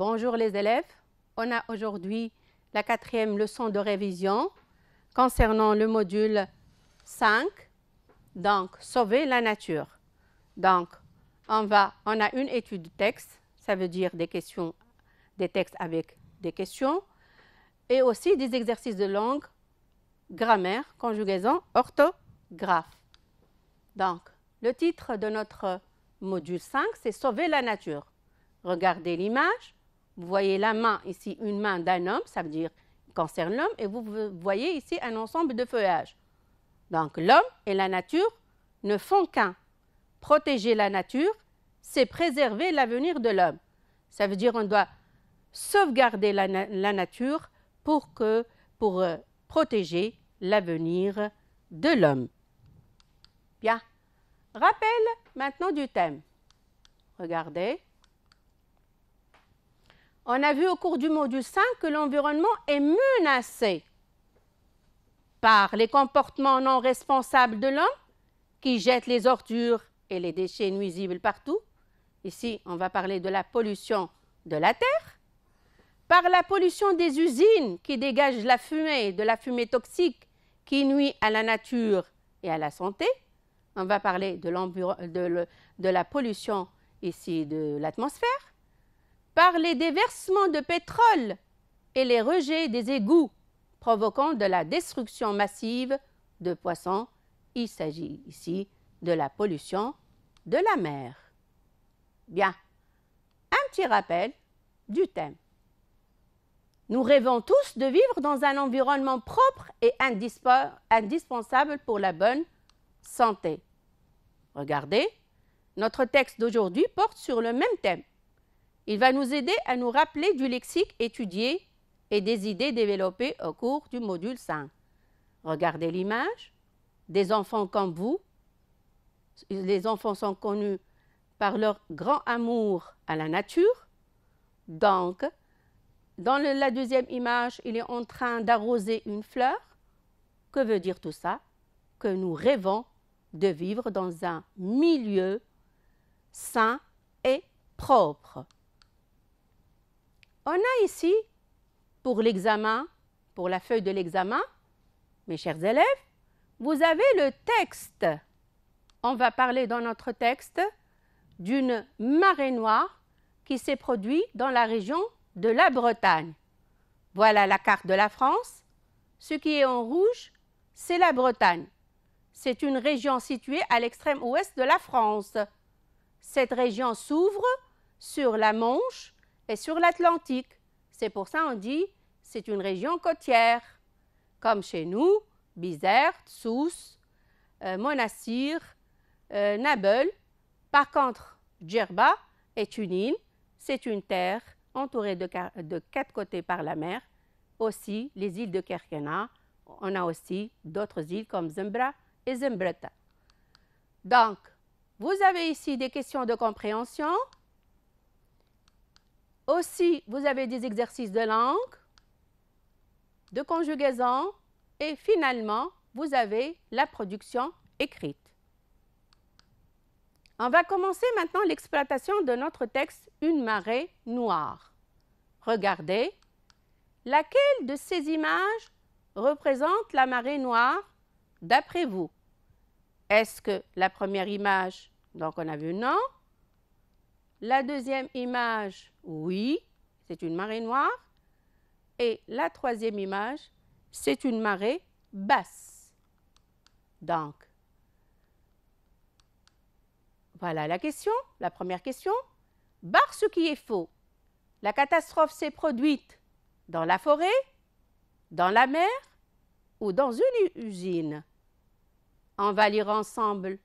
Bonjour les élèves, on a aujourd'hui la 4e leçon de révision concernant le module 5, donc sauver la nature. Donc on a une étude de texte, ça veut dire des textes avec des questions et aussi des exercices de langue, grammaire, conjugaison, orthographe. Donc le titre de notre module 5, c'est sauver la nature. Regardez l'image. Vous voyez la main ici, une main d'un homme, ça veut dire qu'il concerne l'homme, et vous voyez ici un ensemble de feuillages. Donc l'homme et la nature ne font qu'un. Protéger la nature, c'est préserver l'avenir de l'homme. Ça veut dire qu'on doit sauvegarder la nature pour protéger l'avenir de l'homme. Bien. Rappel maintenant du thème. Regardez. On a vu au cours du module 5 que l'environnement est menacé par les comportements non responsables de l'homme qui jette les ordures et les déchets nuisibles partout. Ici, on va parler de la pollution de la terre, par la pollution des usines qui dégagent de la fumée toxique qui nuit à la nature et à la santé. On va parler de la pollution ici de l'atmosphère, par les déversements de pétrole et les rejets des égouts provoquant de la destruction massive de poissons. Il s'agit ici de la pollution de la mer. Bien, un petit rappel du thème. Nous rêvons tous de vivre dans un environnement propre et indispensable pour la bonne santé. Regardez, notre texte d'aujourd'hui porte sur le même thème. Il va nous aider à nous rappeler du lexique étudié et des idées développées au cours du module 5. Regardez l'image. Des enfants comme vous. Les enfants sont connus par leur grand amour à la nature. Donc, dans la deuxième image, il est en train d'arroser une fleur. Que veut dire tout ça? Que nous rêvons de vivre dans un milieu sain et propre. On a ici, pour l'examen, pour la feuille de l'examen, mes chers élèves, vous avez le texte. On va parler dans notre texte d'une marée noire qui s'est produite dans la région de la Bretagne. Voilà la carte de la France. Ce qui est en rouge, c'est la Bretagne. C'est une région située à l'extrême ouest de la France. Cette région s'ouvre sur la Manche et sur l'Atlantique. C'est pour ça qu'on dit que c'est une région côtière, comme chez nous, Bizerte, Sousse, Monastir, Nabeul. Par contre, Djerba est une île, c'est une terre entourée de 4 côtés par la mer. Aussi, les îles de Kerkena, on a aussi d'autres îles comme Zembra et Zembreta. Donc, vous avez ici des questions de compréhension. Aussi, vous avez des exercices de langue, de conjugaison et finalement, vous avez la production écrite. On va commencer maintenant l'exploitation de notre texte « Une marée noire ». Regardez, laquelle de ces images représente la marée noire d'après vous? Est-ce que la première image, donc on a vu non? La deuxième image, oui, c'est une marée noire. Et la troisième image, c'est une marée basse. Donc, voilà la question, la première question. Barre ce qui est faux. La catastrophe s'est produite dans la forêt, dans la mer ou dans une usine. On va lire ensemble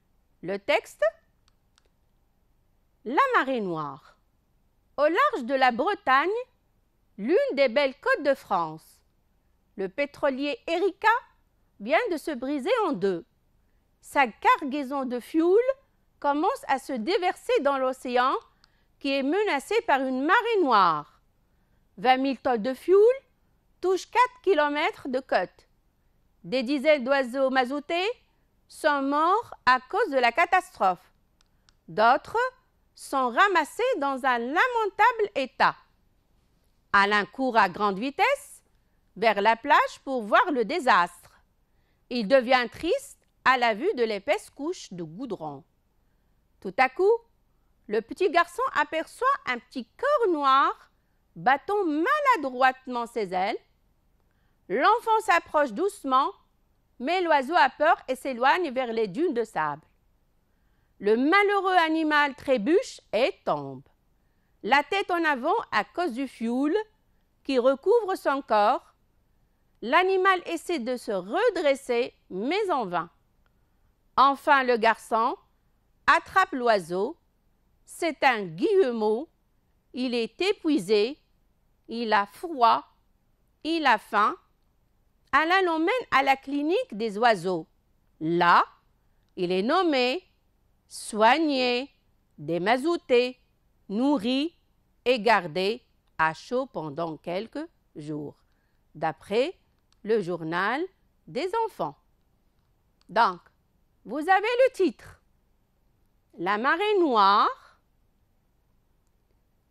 le texte. La marée noire. Au large de la Bretagne, l'une des belles côtes de France, le pétrolier Erika vient de se briser en deux. Sa cargaison de fioul commence à se déverser dans l'océan qui est menacé par une marée noire. 20 000 tonnes de fioul touchent 4 km de côte. Des dizaines d'oiseaux mazoutés sont morts à cause de la catastrophe. D'autres sont ramassés dans un lamentable état. Alain court à grande vitesse vers la plage pour voir le désastre. Il devient triste à la vue de l'épaisse couche de goudron. Tout à coup, le petit garçon aperçoit un petit corps noir battant maladroitement ses ailes. L'enfant s'approche doucement, mais l'oiseau a peur et s'éloigne vers les dunes de sable. Le malheureux animal trébuche et tombe, la tête en avant à cause du fioul qui recouvre son corps. L'animal essaie de se redresser, mais en vain. Enfin, le garçon attrape l'oiseau. C'est un guillemot. Il est épuisé, il a froid, il a faim. Alain l'emmène à la clinique des oiseaux. Là, il est nommé, soigné, démazouté, nourri et gardé à chaud pendant quelques jours, d'après le journal des enfants. Donc, vous avez le titre. La marée noire,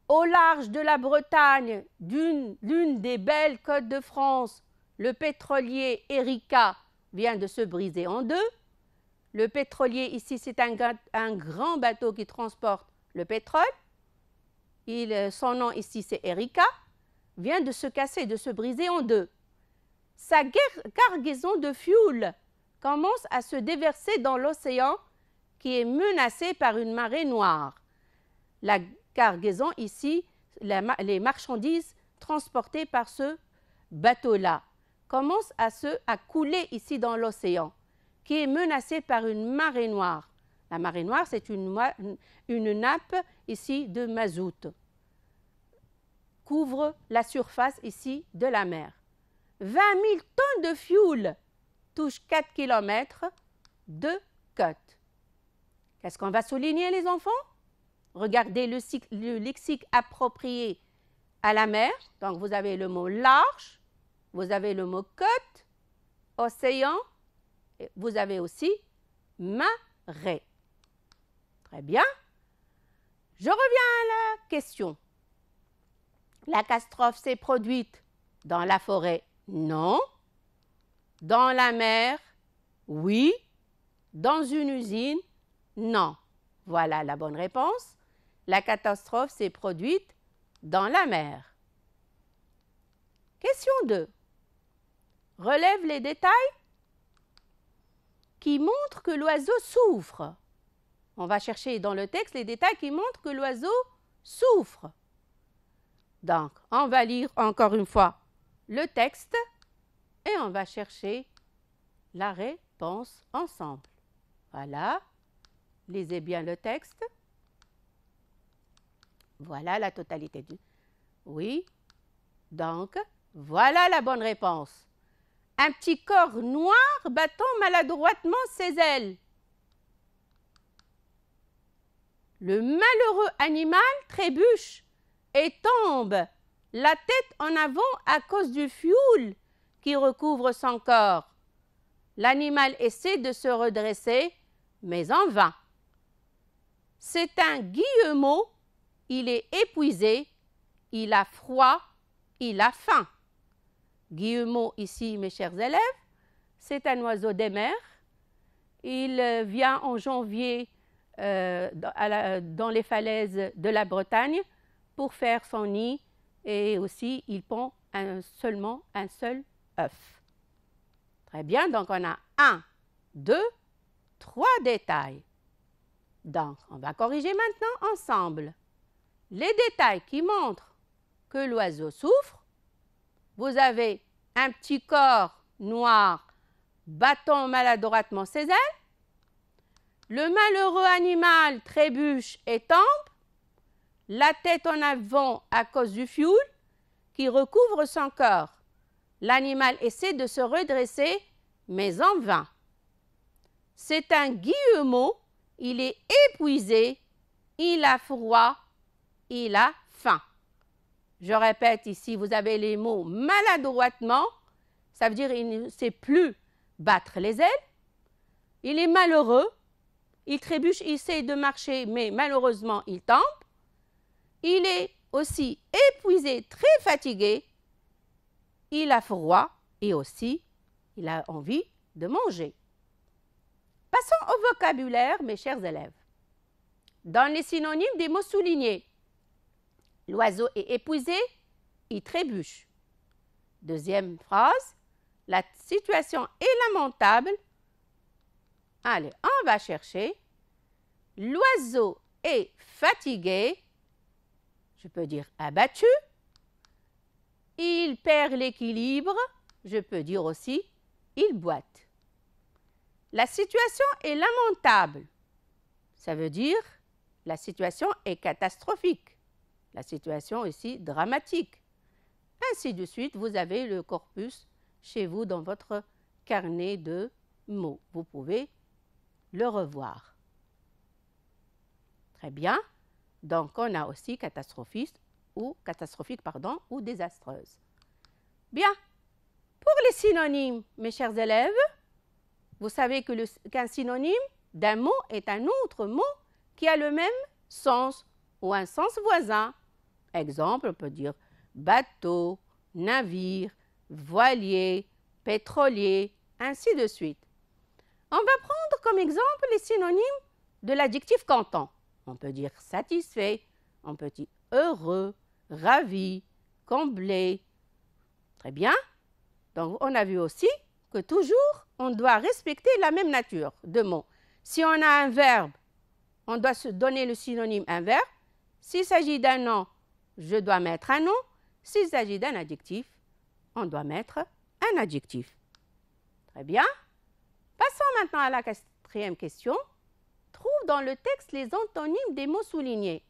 au large de la Bretagne, l'une des belles côtes de France, le pétrolier Erika vient de se briser en deux. Le pétrolier ici, c'est un grand bateau qui transporte le pétrole. Son nom ici, c'est Erika, vient de se casser, de se briser en deux. Sa cargaison de fioul commence à se déverser dans l'océan qui est menacé par une marée noire. La cargaison ici, les marchandises transportées par ce bateau-là commencent à couler ici dans l'océan qui est menacé par une marée noire. La marée noire, c'est une nappe ici de mazout. Couvre la surface ici de la mer. 20 000 tonnes de fioul touchent 4 km de côte. Qu'est-ce qu'on va souligner, les enfants? Regardez le lexique approprié à la mer. Donc, vous avez le mot large, vous avez le mot côte, océan, et vous avez aussi marée. Très bien. Je reviens à la question. La catastrophe s'est produite dans la forêt? Non. Dans la mer? Oui. Dans une usine? Non. Voilà la bonne réponse. La catastrophe s'est produite dans la mer. Question 2. Relève les détails qui montrent que l'oiseau souffre. On va chercher dans le texte les détails qui montrent que l'oiseau souffre. Donc, on va lire encore une fois le texte et on va chercher la réponse ensemble. Voilà. Lisez bien le texte. Voilà la totalité du... Oui. Donc, voilà la bonne réponse. Un petit corps noir battant maladroitement ses ailes. Le malheureux animal trébuche et tombe, la tête en avant à cause du fioul qui recouvre son corps. L'animal essaie de se redresser, mais en vain. C'est un guillemot, il est épuisé, il a froid, il a faim. Guillemot ici, mes chers élèves, c'est un oiseau des mers. Il vient en janvier dans les falaises de la Bretagne pour faire son nid et aussi il pond seulement un seul œuf. Très bien, donc on a 1, 2, 3 détails. Donc, on va corriger maintenant ensemble. Les détails qui montrent que l'oiseau souffre, vous avez un petit corps noir battant maladroitement ses ailes, le malheureux animal trébuche et tombe, la tête en avant à cause du fioul qui recouvre son corps. L'animal essaie de se redresser, mais en vain. C'est un guillemot, il est épuisé, il a froid, il a faim. Je répète ici, vous avez les mots maladroitement, ça veut dire qu'il ne sait plus battre les ailes. Il est malheureux, il trébuche, il essaie de marcher, mais malheureusement, il tombe. Il est aussi épuisé, très fatigué, il a froid et aussi il a envie de manger. Passons au vocabulaire, mes chers élèves. Dans les synonymes des mots soulignés, l'oiseau est épuisé, il trébuche. Deuxième phrase, la situation est lamentable. Allez, on va chercher. L'oiseau est fatigué, je peux dire abattu. Il perd l'équilibre, je peux dire aussi il boite. La situation est lamentable, ça veut dire la situation est catastrophique. La situation ici dramatique. Ainsi de suite, vous avez le corpus chez vous dans votre carnet de mots. Vous pouvez le revoir. Très bien. Donc, on a aussi catastrophique ou désastreuse. Bien. Pour les synonymes, mes chers élèves, vous savez qu'un synonyme d'un mot est un autre mot qui a le même sens ou un sens voisin. Exemple, on peut dire bateau, navire, voilier, pétrolier, ainsi de suite. On va prendre comme exemple les synonymes de l'adjectif cantant. On peut dire satisfait, on peut dire heureux, ravi, comblé. Très bien. Donc, on a vu aussi que toujours, on doit respecter la même nature de mots. Si on a un verbe, on doit se donner le synonyme un verbe. S'il s'agit d'un nom, je dois mettre un nom. S'il s'agit d'un adjectif, on doit mettre un adjectif. Très bien. Passons maintenant à la quatrième question. Trouve dans le texte les antonymes des mots soulignés.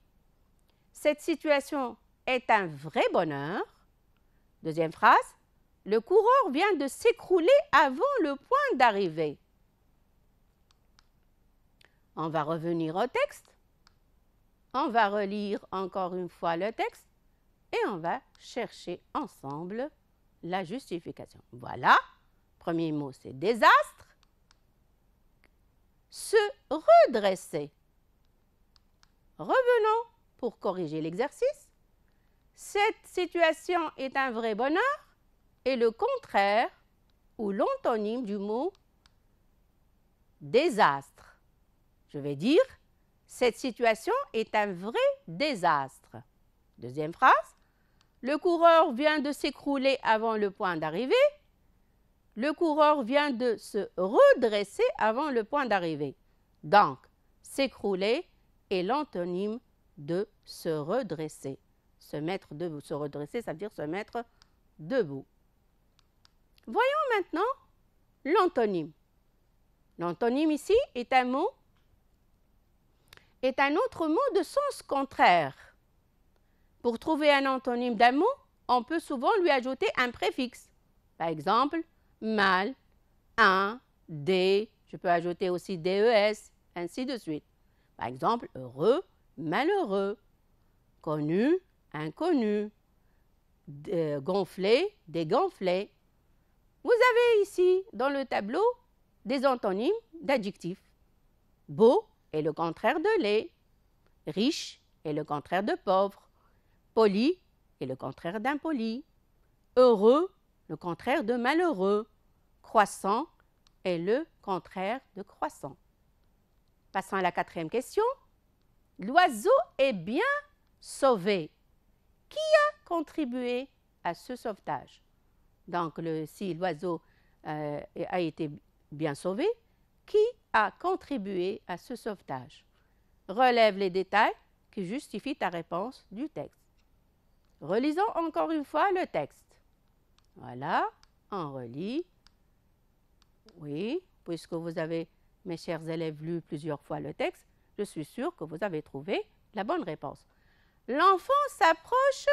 Cette situation est un vrai bonheur. Deuxième phrase. Le coureur vient de s'écrouler avant le point d'arrivée. On va revenir au texte. On va relire encore une fois le texte et on va chercher ensemble la justification. Voilà. Premier mot, c'est désastre. Se redresser. Revenons pour corriger l'exercice. Cette situation est un vrai bonheur et le contraire ou l'antonyme du mot désastre. Je vais dire, cette situation est un vrai désastre. Deuxième phrase, le coureur vient de s'écrouler avant le point d'arrivée. Le coureur vient de se redresser avant le point d'arrivée. Donc, s'écrouler est l'antonyme de se redresser. Se mettre debout. Se redresser, ça veut dire se mettre debout. Voyons maintenant l'antonyme. L'antonyme ici est un autre mot de sens contraire. Pour trouver un antonyme d'un mot, on peut souvent lui ajouter un préfixe. Par exemple, mal, un, des, je peux ajouter aussi des, ainsi de suite. Par exemple, heureux, malheureux, connu, inconnu, gonflé, dégonflé. Vous avez ici dans le tableau des antonymes d'adjectifs. Beau est le contraire de laid, riche est le contraire de pauvre, poli est le contraire d'impoli, heureux, le contraire de malheureux, croissant est le contraire de croissant. Passons à la quatrième question. L'oiseau est bien sauvé. Qui a contribué à ce sauvetage? Donc, si l'oiseau a été bien sauvé, qui a contribué à ce sauvetage? Relève les détails qui justifient ta réponse du texte. Relisons encore une fois le texte. Voilà, on relit. Oui, puisque vous avez, mes chers élèves, lu plusieurs fois le texte, je suis sûre que vous avez trouvé la bonne réponse. L'enfant s'approche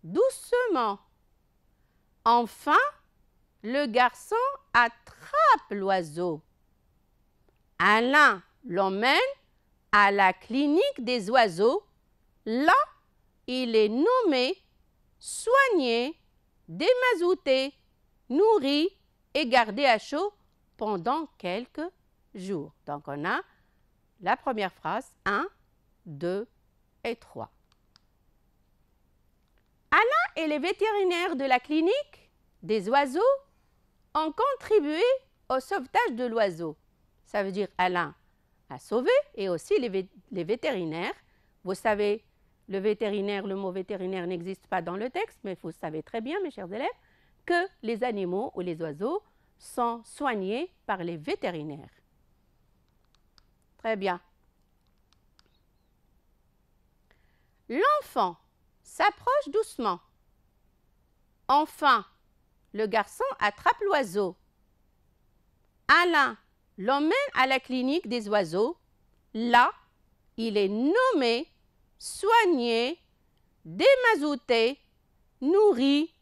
doucement. Enfin, le garçon attrape l'oiseau. Alain l'emmène à la clinique des oiseaux. Là, il est nommé, soigné, démazouté, nourri et gardé à chaud pendant quelques jours. Donc, on a la première phrase, 1, 2 et 3. Alain et les vétérinaires de la clinique des oiseaux ont contribué au sauvetage de l'oiseau. Ça veut dire Alain a sauvé et aussi les vétérinaires. Vous savez, le mot vétérinaire n'existe pas dans le texte, mais vous savez très bien, mes chers élèves, que les animaux ou les oiseaux sont soignés par les vétérinaires. Très bien. L'enfant s'approche doucement. Enfin, le garçon attrape l'oiseau. Alain l'emmène à la clinique des oiseaux. Là, il est nommé, soigné, démazouté, nourri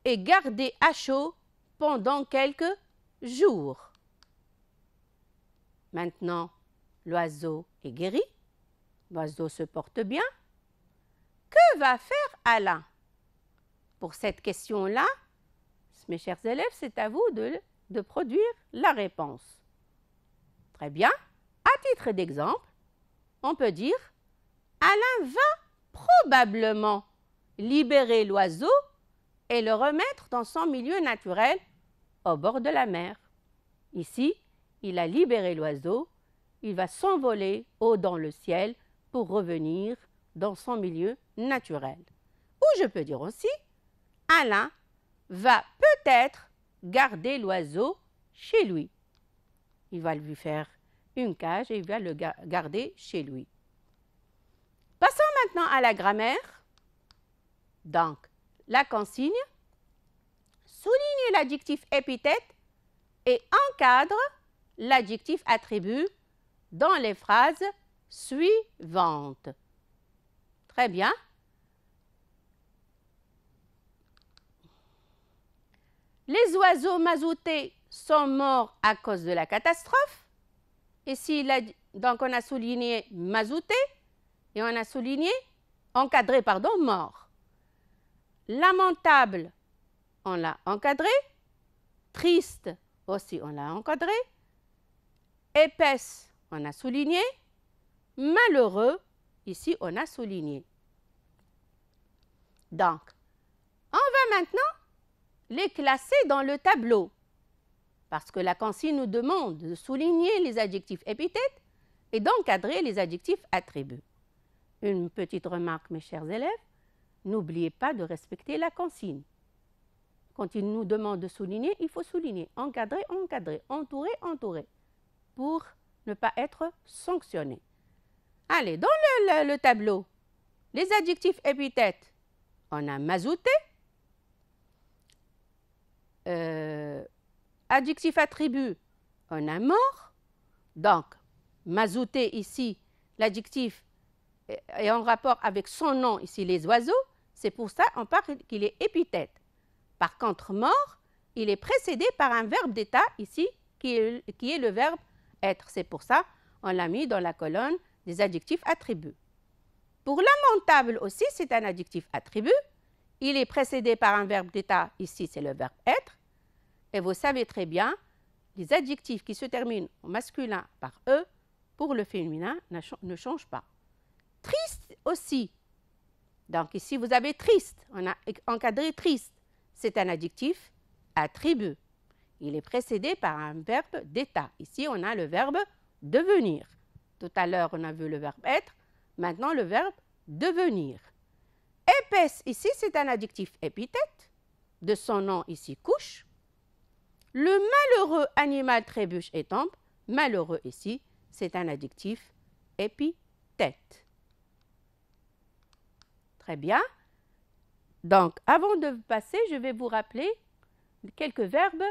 et gardé à chaud pendant quelques jours. Maintenant, l'oiseau est guéri. L'oiseau se porte bien. Que va faire Alain? Pour cette question-là, mes chers élèves, c'est à vous de produire la réponse. Très bien. À titre d'exemple, on peut dire Alain va probablement libérer l'oiseau et le remettre dans son milieu naturel au bord de la mer. Ici, il a libéré l'oiseau, il va s'envoler haut dans le ciel pour revenir dans son milieu naturel. Ou je peux dire aussi, Alain va peut-être garder l'oiseau chez lui. Il va lui faire une cage et il va le garder chez lui. Passons maintenant à la grammaire. Donc, la consigne, souligne l'adjectif épithète et encadre l'adjectif attribut dans les phrases suivantes. Très bien. Les oiseaux mazoutés sont morts à cause de la catastrophe. Ici, donc on a souligné mazouté et on a souligné encadré, mort. Lamentable, on l'a encadré. Triste, aussi on l'a encadré. Épaisse, on a souligné. Malheureux, ici on a souligné. Donc, on va maintenant les classer dans le tableau. Parce que la consigne nous demande de souligner les adjectifs épithètes et d'encadrer les adjectifs attributs. Une petite remarque, mes chers élèves, n'oubliez pas de respecter la consigne. Quand il nous demande de souligner, il faut souligner. Encadrer, encadrer, entourer, entourer, pour ne pas être sanctionné. Allez, dans le tableau, les adjectifs épithètes, on a mazouté. Adjectif attribut, on a mort. Donc, mazouté ici, l'adjectif est en rapport avec son nom, ici les oiseaux. C'est pour ça qu'on parle qu'il est épithète. Par contre, mort, il est précédé par un verbe d'état ici, qui est le verbe être. C'est pour ça qu'on l'a mis dans la colonne des adjectifs attributs. Pour lamentable aussi, c'est un adjectif attribut. Il est précédé par un verbe d'état, ici c'est le verbe être. Et vous savez très bien, les adjectifs qui se terminent au masculin par E, pour le féminin, ne changent pas. Triste aussi. Donc ici, vous avez triste. On a encadré triste. C'est un adjectif attribut. Il est précédé par un verbe d'état. Ici, on a le verbe devenir. Tout à l'heure, on a vu le verbe être. Maintenant, le verbe devenir. Épaisse, ici, c'est un adjectif épithète. De son nom, ici, couche. Le malheureux animal trébuche et tombe. Malheureux, ici, c'est un adjectif épithète. Très bien. Donc, avant de passer, je vais vous rappeler quelques verbes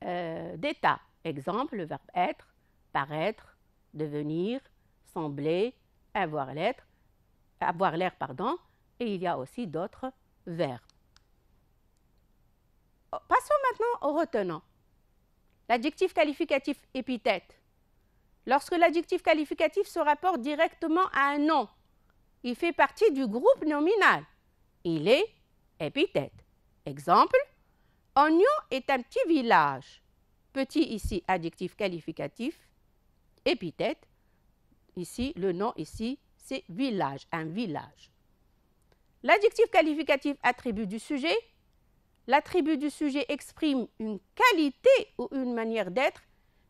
d'état. Exemple, le verbe être, paraître, devenir, sembler, avoir l'air, et il y a aussi d'autres verbes. Passons maintenant au retenant. L'adjectif qualificatif épithète. Lorsque l'adjectif qualificatif se rapporte directement à un nom, il fait partie du groupe nominal. Il est épithète. Exemple, Ognon est un petit village. Petit ici, adjectif qualificatif, épithète. Ici, le nom ici, c'est village, un village. L'adjectif qualificatif attribut du sujet. L'attribut du sujet exprime une qualité ou une manière d'être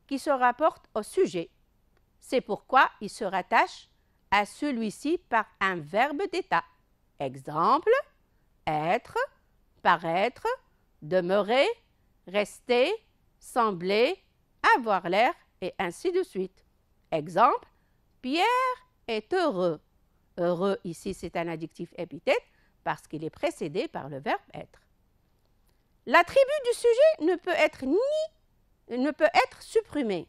qui se rapporte au sujet. C'est pourquoi il se rattache à celui-ci par un verbe d'état. Exemple, être, paraître, demeurer, rester, sembler, avoir l'air, et ainsi de suite. Exemple, Pierre est heureux. Heureux, ici, c'est un adjectif épithète parce qu'il est précédé par le verbe être. L'attribut du sujet ne peut être supprimé.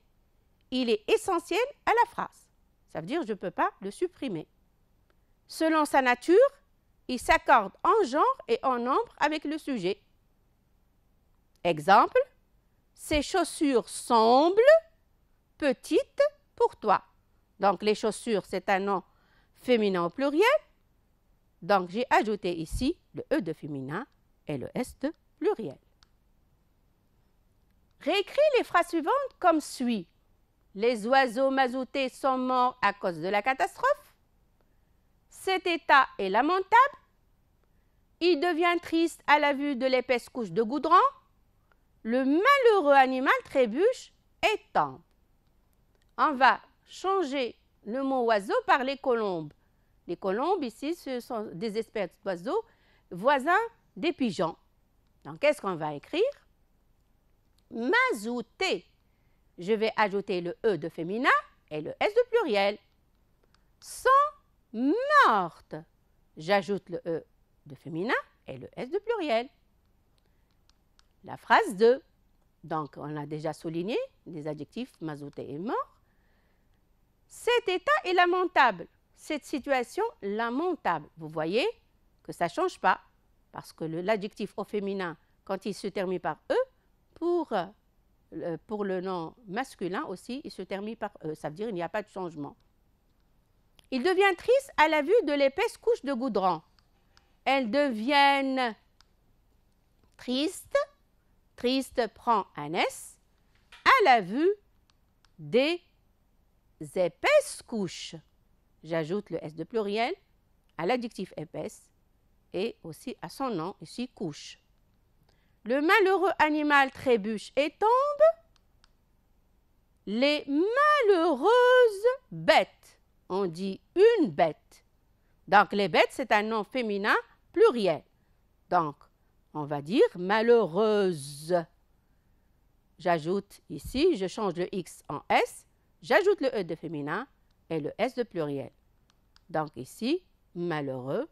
Il est essentiel à la phrase. Ça veut dire que je ne peux pas le supprimer. Selon sa nature, il s'accorde en genre et en nombre avec le sujet. Exemple, ces chaussures semblent petites pour toi. Donc, les chaussures, c'est un nom féminin au pluriel. Donc, j'ai ajouté ici le E de féminin et le S de pluriel. Réécris les phrases suivantes comme suit. Les oiseaux mazoutés sont morts à cause de la catastrophe. Cet état est lamentable. Il devient triste à la vue de l'épaisse couche de goudron. Le malheureux animal trébuche et tombe. On va changer le mot oiseau par les colombes. Les colombes, ici, ce sont des espèces d'oiseaux voisins des pigeons. Donc, qu'est-ce qu'on va écrire? Mazouté. Je vais ajouter le E de féminin et le S de pluriel. Sont mortes. J'ajoute le E de féminin et le S de pluriel. La phrase 2. Donc, on a déjà souligné les adjectifs mazouté et mort. Cet état est lamentable. Cette situation lamentable. Vous voyez que ça ne change pas parce que l'adjectif au féminin, quand il se termine par E, pour le nom masculin aussi, il se termine par E. Ça veut dire qu'il n'y a pas de changement. Ils deviennent tristes à la vue de l'épaisse couche de goudron. Elles deviennent tristes. Triste prend un S à la vue des épaisses couches. J'ajoute le S de pluriel à l'adjectif épaisse et aussi à son nom, ici couche. Le malheureux animal trébuche et tombe. Les malheureuses bêtes. On dit une bête. Donc, les bêtes, c'est un nom féminin pluriel. Donc, on va dire malheureuse. J'ajoute ici, je change le X en S, j'ajoute le E de féminin et le S de pluriel. Donc, ici, malheureux,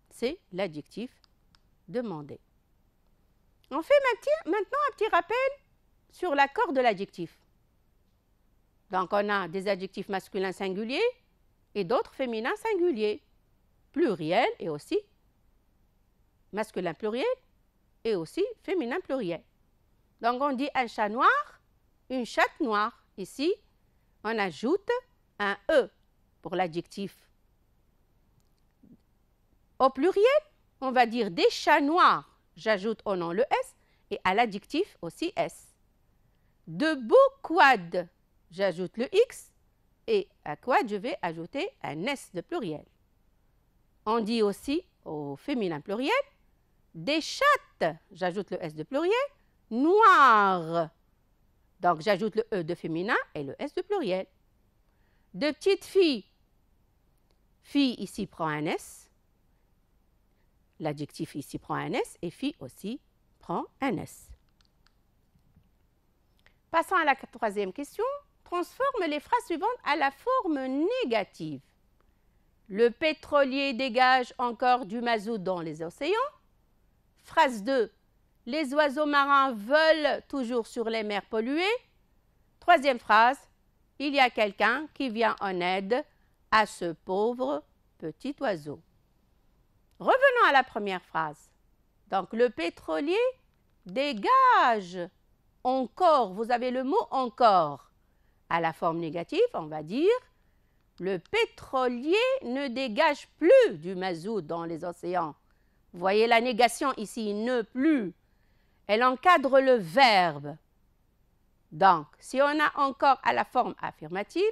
c'est l'adjectif demandé. On fait maintenant un petit rappel sur l'accord de l'adjectif. Donc, on a des adjectifs masculins singuliers et d'autres féminins singuliers, pluriel et aussi masculin pluriel et aussi féminin pluriel. Donc, on dit un chat noir, une chatte noire. Ici, on ajoute un E pour l'adjectif. Au pluriel, on va dire des chats noirs. J'ajoute au nom le S et à l'adjectif aussi S. De beaux quads, j'ajoute le X et à quad, je vais ajouter un S de pluriel. On dit aussi au féminin pluriel des chattes, j'ajoute le S de pluriel, noires. Donc, j'ajoute le E de féminin et le S de pluriel. De petites filles, fille ici prend un S. L'adjectif ici prend un S et fille aussi prend un S. Passons à la troisième question. Transforme les phrases suivantes à la forme négative. Le pétrolier dégage encore du mazout dans les océans. Phrase 2. Les oiseaux marins volent toujours sur les mers polluées. Troisième phrase. Il y a quelqu'un qui vient en aide à ce pauvre petit oiseau. Revenons à la première phrase. Donc, le pétrolier dégage encore. Vous avez le mot encore. À la forme négative, on va dire le pétrolier ne dégage plus du mazout dans les océans. Vous voyez la négation ici, ne plus. Elle encadre le verbe. Donc, si on a encore à la forme affirmative,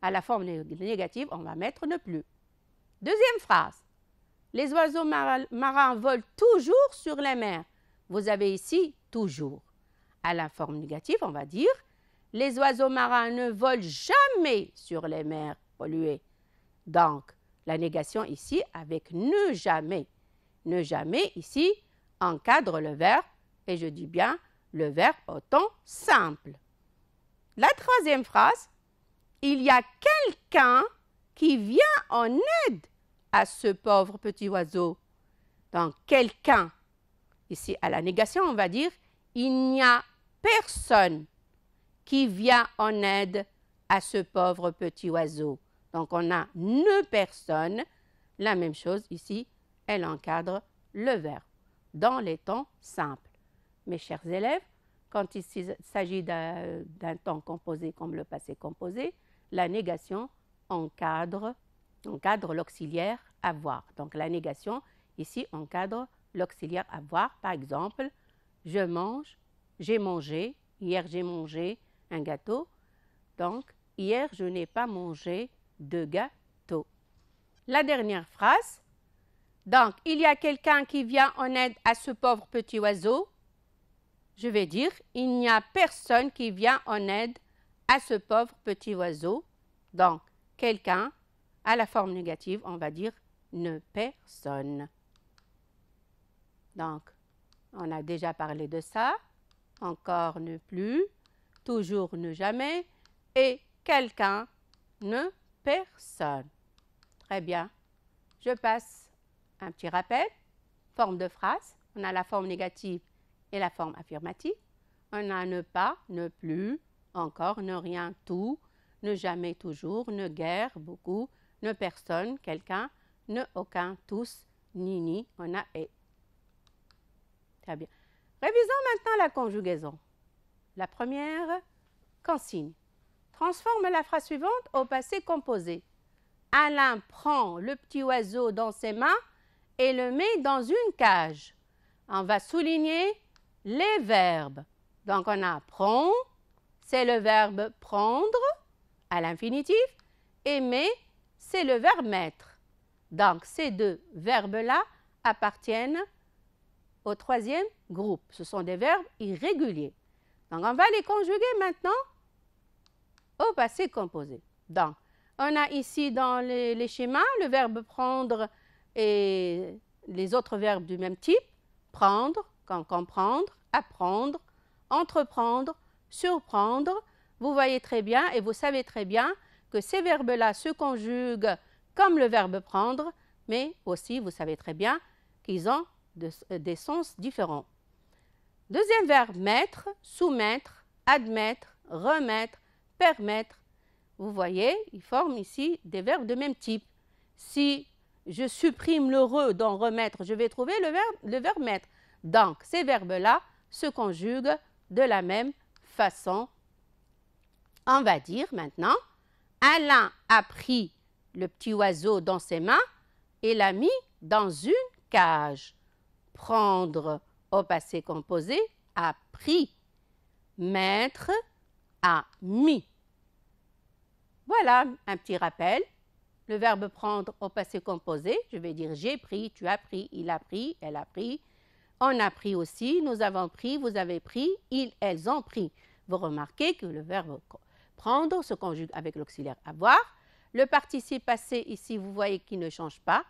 à la forme négative, on va mettre ne plus. Deuxième phrase. Les oiseaux marins volent toujours sur les mers. Vous avez ici toujours. À la forme négative, on va dire les oiseaux marins ne volent jamais sur les mers polluées. Donc, la négation ici avec ne jamais. Ne jamais ici encadre le verbe et je dis bien le verbe au temps simple. La troisième phrase, il y a quelqu'un qui vient en aide à ce pauvre petit oiseau. Donc, quelqu'un, ici à la négation, on va dire, il n'y a personne qui vient en aide à ce pauvre petit oiseau. Donc, on a ne personne. La même chose ici, elle encadre le verbe dans les temps simples. Mes chers élèves, quand il s'agit d'un temps composé comme le passé composé, la négation encadre l'auxiliaire avoir. Donc, la négation, ici, encadre l'auxiliaire avoir. Par exemple, je mange, j'ai mangé, hier j'ai mangé un gâteau. Donc, hier je n'ai pas mangé de gâteau. La dernière phrase. Donc, il y a quelqu'un qui vient en aide à ce pauvre petit oiseau. Je vais dire, il n'y a personne qui vient en aide à ce pauvre petit oiseau. Donc, quelqu'un, à la forme négative, on va dire ne personne. Donc, on a déjà parlé de ça. Encore ne plus, toujours ne jamais et quelqu'un, ne personne. Très bien. Je passe un petit rappel. Forme de phrase. On a la forme négative et la forme affirmative. On a ne pas, ne plus, encore, ne rien, tout, ne jamais, toujours, ne guère, beaucoup, ne personne, quelqu'un, ne aucun, tous, ni, on a et. Très bien. Révisons maintenant la conjugaison. La première, consigne. Transforme la phrase suivante au passé composé. Alain prend le petit oiseau dans ses mains et le met dans une cage. On va souligner les verbes. Donc, on a prend, c'est le verbe prendre à l'infinitif, et met, c'est le verbe mettre. Donc, ces deux verbes-là appartiennent au troisième groupe. Ce sont des verbes irréguliers. Donc, on va les conjuguer maintenant au passé composé. Donc, on a ici dans les schémas le verbe prendre et les autres verbes du même type. Prendre, comme comprendre, apprendre, entreprendre, surprendre. Vous voyez très bien et vous savez très bien que ces verbes-là se conjuguent comme le verbe prendre, mais aussi vous savez très bien qu'ils ont des sens différents. Deuxième verbe, mettre, soumettre, admettre, remettre, permettre. Vous voyez, ils forment ici des verbes de même type. Si je supprime le re dans remettre, je vais trouver le verbe mettre. Donc, ces verbes-là se conjuguent de la même façon. On va dire maintenant, Alain a pris le petit oiseau dans ses mains et l'a mis dans une cage. Prendre au passé composé, a pris. Mettre, a mis. Voilà un petit rappel. Le verbe prendre au passé composé, je vais dire j'ai pris, tu as pris, il a pris, elle a pris. On a pris aussi, nous avons pris, vous avez pris, ils, elles ont pris. Vous remarquez que le verbe prendre se conjugue avec l'auxiliaire avoir. Le participe passé ici, vous voyez qu'il ne change pas.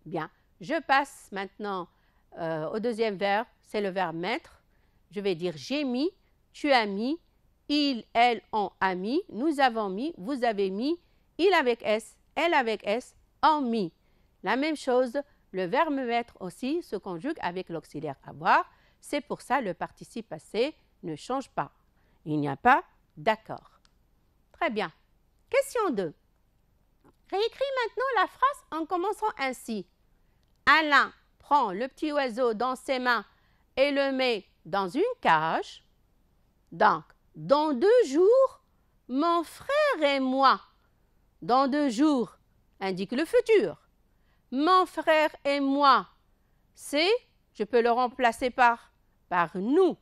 Bien, je passe maintenant au deuxième verbe, c'est le verbe mettre. Je vais dire j'ai mis, tu as mis, ils, elles ont a mis, nous avons mis, vous avez mis, il avec S, elle avec S, ont mis. La même chose, le verbe mettre aussi se conjugue avec l'auxiliaire avoir. C'est pour ça le participe passé ne change pas. Il n'y a pas d'accord. Très bien. Question 2. Réécris maintenant la phrase en commençant ainsi. Alain prend le petit oiseau dans ses mains et le met dans une cage. Donc, dans 2 jours, mon frère et moi. Dans 2 jours indique le futur. Mon frère et moi, c'est, je peux le remplacer par nous.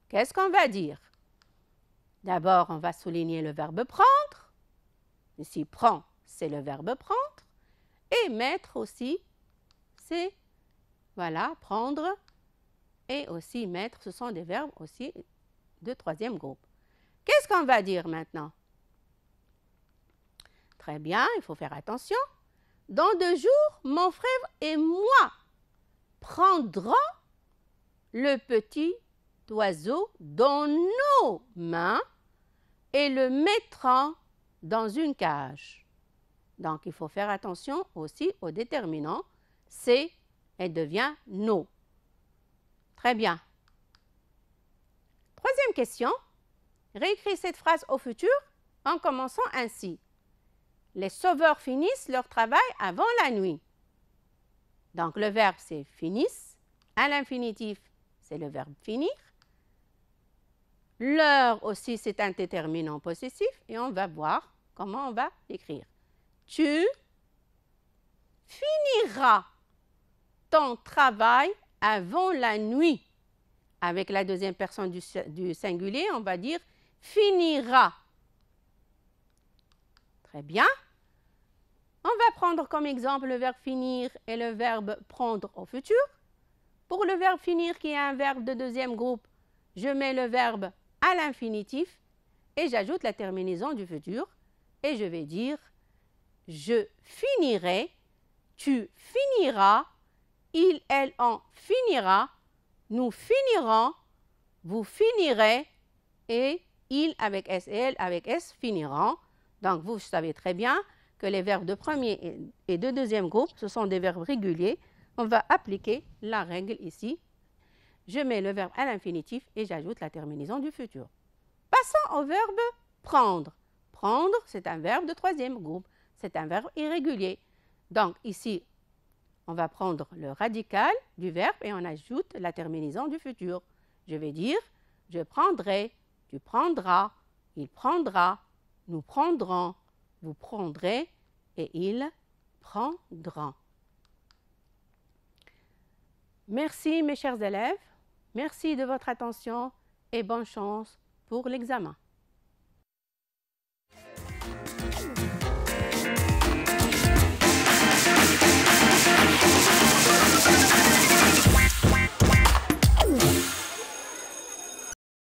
Qu'est-ce qu'on va dire? D'abord, on va souligner le verbe prendre. Ici, prend, c'est le verbe prendre. Et mettre aussi, c'est, voilà, prendre et aussi mettre. Ce sont des verbes aussi de troisième groupe. Qu'est-ce qu'on va dire maintenant? Très bien, il faut faire attention. Dans 2 jours, mon frère et moi prendrons le petit oiseau dans nos mains et le mettrons dans une cage. Donc, il faut faire attention aussi au déterminant. C'est, elle devient nos. Très bien. Troisième question. Réécris cette phrase au futur en commençant ainsi. Les sauveurs finissent leur travail avant la nuit. Donc, le verbe, c'est finissent. À l'infinitif, c'est le verbe finir. L'heure aussi, c'est un déterminant possessif. Et on va voir comment on va écrire. Tu finiras ton travail avant la nuit. Avec la deuxième personne du singulier, on va dire finira. Très bien. On va prendre comme exemple le verbe finir et le verbe prendre au futur. Pour le verbe finir, qui est un verbe de deuxième groupe, je mets le verbe à l'infinitif et j'ajoute la terminaison du futur. Et je vais dire je finirai, tu finiras, il, elle, on finira, nous finirons, vous finirez et il avec S et elle avec S finiront. Donc, vous savez très bien que les verbes de premier et de deuxième groupe, ce sont des verbes réguliers. On va appliquer la règle ici. Je mets le verbe à l'infinitif et j'ajoute la terminaison du futur. Passons au verbe prendre. Prendre, c'est un verbe de troisième groupe. C'est un verbe irrégulier. Donc, ici, on va prendre le radical du verbe et on ajoute la terminaison du futur. Je vais dire, je prendrai, tu prendras, il prendra, nous prendrons, vous prendrez et ils prendront. Merci mes chers élèves, merci de votre attention et bonne chance pour l'examen.